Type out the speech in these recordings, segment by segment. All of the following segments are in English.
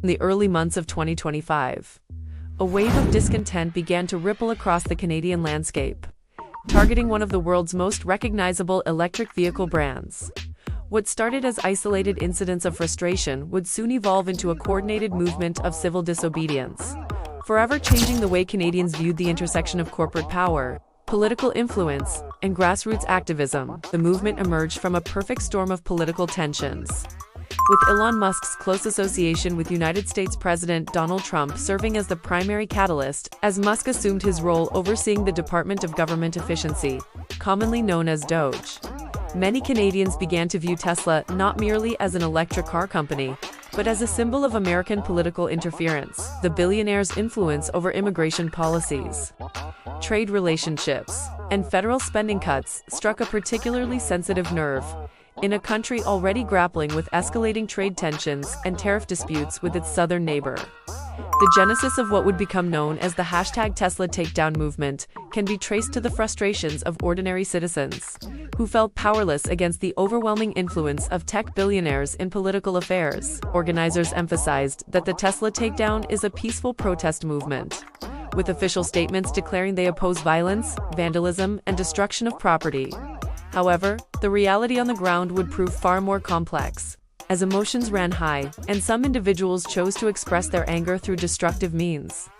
In the early months of 2025, a wave of discontent began to ripple across the Canadian landscape, targeting one of the world's most recognizable electric vehicle brands. What started as isolated incidents of frustration would soon evolve into a coordinated movement of civil disobedience, forever changing the way Canadians viewed the intersection of corporate power, political influence, and grassroots activism. The movement emerged from a perfect storm of political tensions, with Elon Musk's close association with United States President Donald Trump serving as the primary catalyst, as Musk assumed his role overseeing the Department of Government Efficiency, commonly known as DOGE. Many Canadians began to view Tesla not merely as an electric car company, but as a symbol of American political interference. The billionaires' influence over immigration policies, trade relationships, and federal spending cuts struck a particularly sensitive nerve in a country already grappling with escalating trade tensions and tariff disputes with its southern neighbor. The genesis of what would become known as the #Tesla Takedown movement can be traced to the frustrations of ordinary citizens, who felt powerless against the overwhelming influence of tech billionaires in political affairs. Organizers emphasized that the Tesla Takedown is a peaceful protest movement, with official statements declaring they oppose violence, vandalism, and destruction of property. However, the reality on the ground would prove far more complex, as emotions ran high, and some individuals chose to express their anger through destructive means.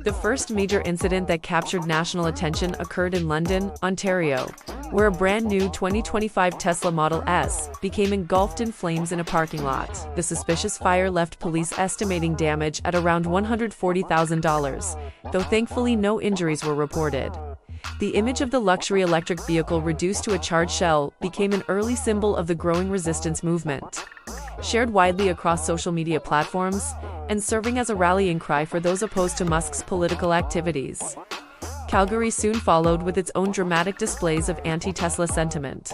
The first major incident that captured national attention occurred in London, Ontario, where a brand new 2025 Tesla Model S became engulfed in flames in a parking lot. The suspicious fire left police estimating damage at around $140,000, though thankfully no injuries were reported. The image of the luxury electric vehicle reduced to a charred shell became an early symbol of the growing resistance movement, shared widely across social media platforms, and serving as a rallying cry for those opposed to Musk's political activities. Calgary soon followed with its own dramatic displays of anti-Tesla sentiment,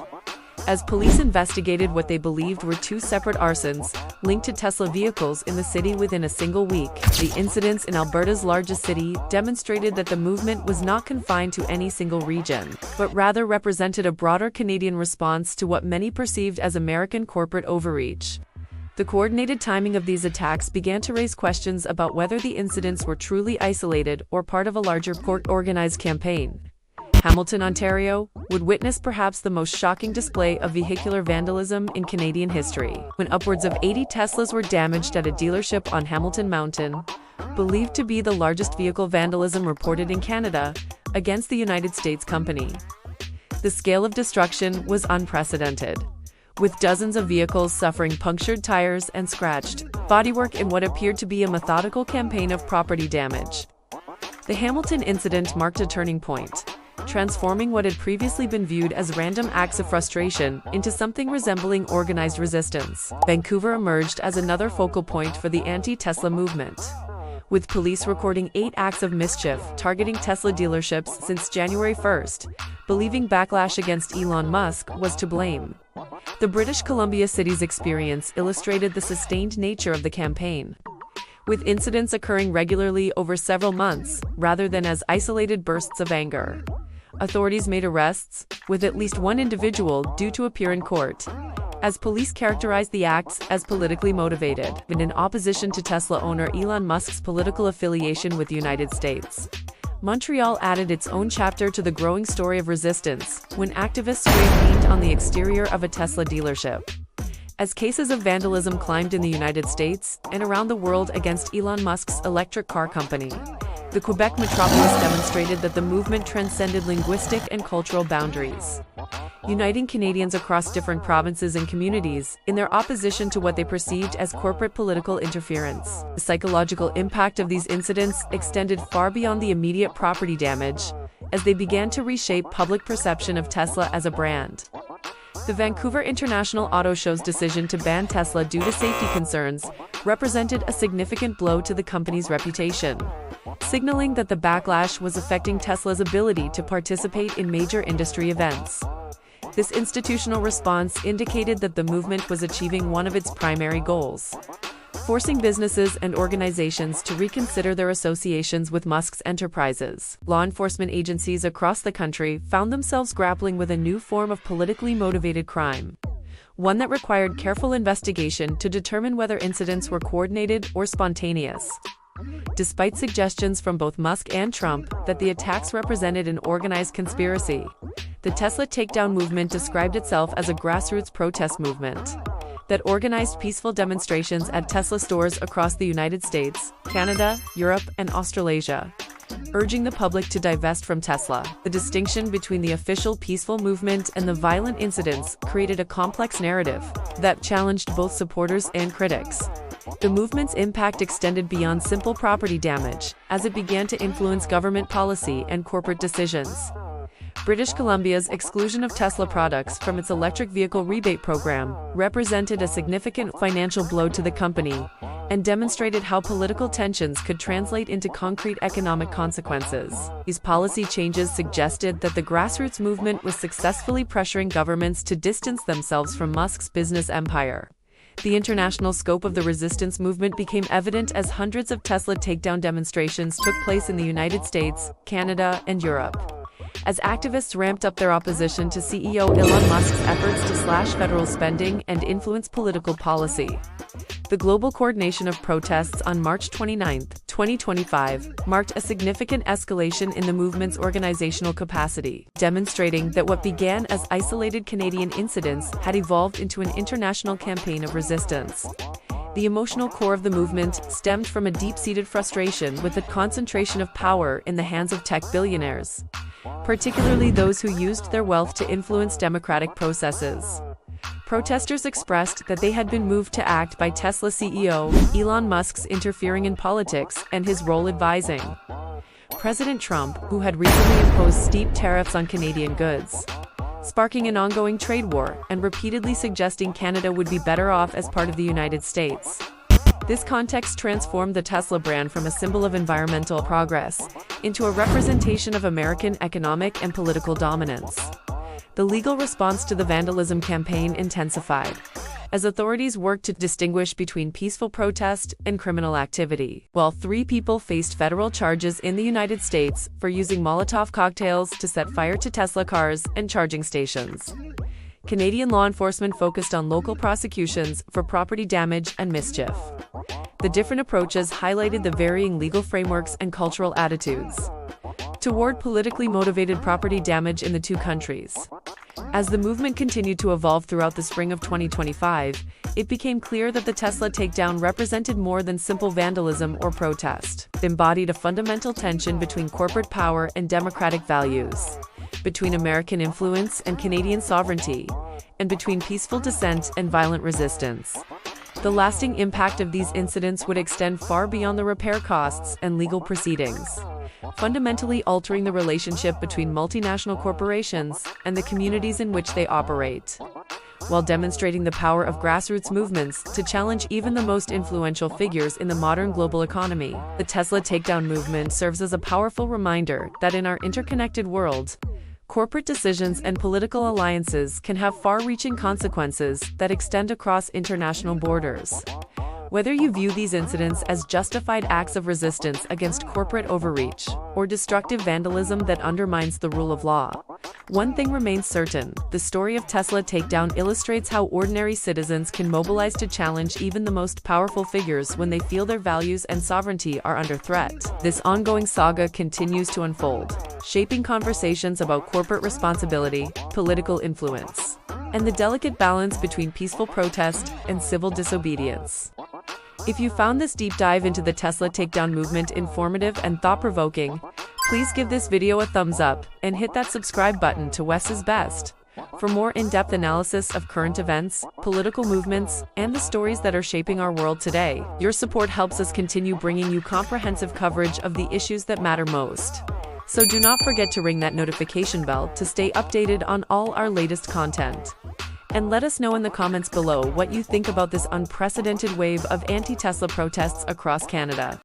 as police investigated what they believed were two separate arsons linked to Tesla vehicles in the city within a single week. The incidents in Alberta's largest city demonstrated that the movement was not confined to any single region, but rather represented a broader Canadian response to what many perceived as American corporate overreach. The coordinated timing of these attacks began to raise questions about whether the incidents were truly isolated or part of a larger court-organized campaign. Hamilton, Ontario, would witness perhaps the most shocking display of vehicular vandalism in Canadian history, when upwards of 80 Teslas were damaged at a dealership on Hamilton Mountain, believed to be the largest vehicle vandalism reported in Canada against the United States company. The scale of destruction was unprecedented, with dozens of vehicles suffering punctured tires and scratched bodywork in what appeared to be a methodical campaign of property damage. The Hamilton incident marked a turning point, transforming what had previously been viewed as random acts of frustration into something resembling organized resistance. Vancouver emerged as another focal point for the anti-Tesla movement, with police recording 8 acts of mischief targeting Tesla dealerships since January 1st, believing backlash against Elon Musk was to blame. The British Columbia city's experience illustrated the sustained nature of the campaign, with incidents occurring regularly over several months, rather than as isolated bursts of anger. Authorities made arrests, with at least one individual due to appear in court, as police characterized the acts as politically motivated, and in opposition to Tesla owner Elon Musk's political affiliation with the United States. Montreal added its own chapter to the growing story of resistance, when activists sprayed paint on the exterior of a Tesla dealership. As cases of vandalism climbed in the United States and around the world against Elon Musk's electric car company, the Quebec metropolis demonstrated that the movement transcended linguistic and cultural boundaries, uniting Canadians across different provinces and communities in their opposition to what they perceived as corporate political interference. The psychological impact of these incidents extended far beyond the immediate property damage, as they began to reshape public perception of Tesla as a brand. The Vancouver International Auto Show's decision to ban Tesla due to safety concerns represented a significant blow to the company's reputation, signaling that the backlash was affecting Tesla's ability to participate in major industry events. This institutional response indicated that the movement was achieving one of its primary goals, forcing businesses and organizations to reconsider their associations with Musk's enterprises. Law enforcement agencies across the country found themselves grappling with a new form of politically motivated crime, one that required careful investigation to determine whether incidents were coordinated or spontaneous. Despite suggestions from both Musk and Trump that the attacks represented an organized conspiracy, the Tesla Takedown movement described itself as a grassroots protest movement that organized peaceful demonstrations at Tesla stores across the United States, Canada, Europe, and Australasia, urging the public to divest from Tesla. The distinction between the official peaceful movement and the violent incidents created a complex narrative that challenged both supporters and critics. The movement's impact extended beyond simple property damage, as it began to influence government policy and corporate decisions. British Columbia's exclusion of Tesla products from its electric vehicle rebate program represented a significant financial blow to the company and demonstrated how political tensions could translate into concrete economic consequences. These policy changes suggested that the grassroots movement was successfully pressuring governments to distance themselves from Musk's business empire. The international scope of the resistance movement became evident as hundreds of Tesla takedown demonstrations took place in the United States, Canada, and Europe. As activists ramped up their opposition to CEO Elon Musk's efforts to slash federal spending and influence political policy. The global coordination of protests on March 29, 2025, marked a significant escalation in the movement's organizational capacity, demonstrating that what began as isolated Canadian incidents had evolved into an international campaign of resistance. The emotional core of the movement stemmed from a deep-seated frustration with the concentration of power in the hands of tech billionaires, particularly those who used their wealth to influence democratic processes. Protesters expressed that they had been moved to act by Tesla CEO Elon Musk's interfering in politics and his role advising President Trump, who had recently imposed steep tariffs on Canadian goods, sparking an ongoing trade war and repeatedly suggesting Canada would be better off as part of the United States. This context transformed the Tesla brand from a symbol of environmental progress into a representation of American economic and political dominance. The legal response to the vandalism campaign intensified, as authorities worked to distinguish between peaceful protest and criminal activity. While 3 people faced federal charges in the United States for using Molotov cocktails to set fire to Tesla cars and charging stations, Canadian law enforcement focused on local prosecutions for property damage and mischief. The different approaches highlighted the varying legal frameworks and cultural attitudes toward politically motivated property damage in the two countries. As the movement continued to evolve throughout the spring of 2025, it became clear that the Tesla takedown represented more than simple vandalism or protest. It embodied a fundamental tension between corporate power and democratic values, between American influence and Canadian sovereignty, and between peaceful dissent and violent resistance. The lasting impact of these incidents would extend far beyond the repair costs and legal proceedings, fundamentally altering the relationship between multinational corporations and the communities in which they operate, while demonstrating the power of grassroots movements to challenge even the most influential figures in the modern global economy. The Tesla Takedown movement serves as a powerful reminder that in our interconnected world, corporate decisions and political alliances can have far-reaching consequences that extend across international borders. Whether you view these incidents as justified acts of resistance against corporate overreach or destructive vandalism that undermines the rule of law, one thing remains certain: the story of Tesla Takedown illustrates how ordinary citizens can mobilize to challenge even the most powerful figures when they feel their values and sovereignty are under threat. This ongoing saga continues to unfold, shaping conversations about corporate responsibility, political influence, and the delicate balance between peaceful protest and civil disobedience. If you found this deep dive into the Tesla Takedown movement informative and thought-provoking, please give this video a thumbs up and hit that subscribe button to Wes's Best for more in-depth analysis of current events, political movements, and the stories that are shaping our world today. Your support helps us continue bringing you comprehensive coverage of the issues that matter most. So do not forget to ring that notification bell to stay updated on all our latest content. And let us know in the comments below what you think about this unprecedented wave of anti-Tesla protests across Canada.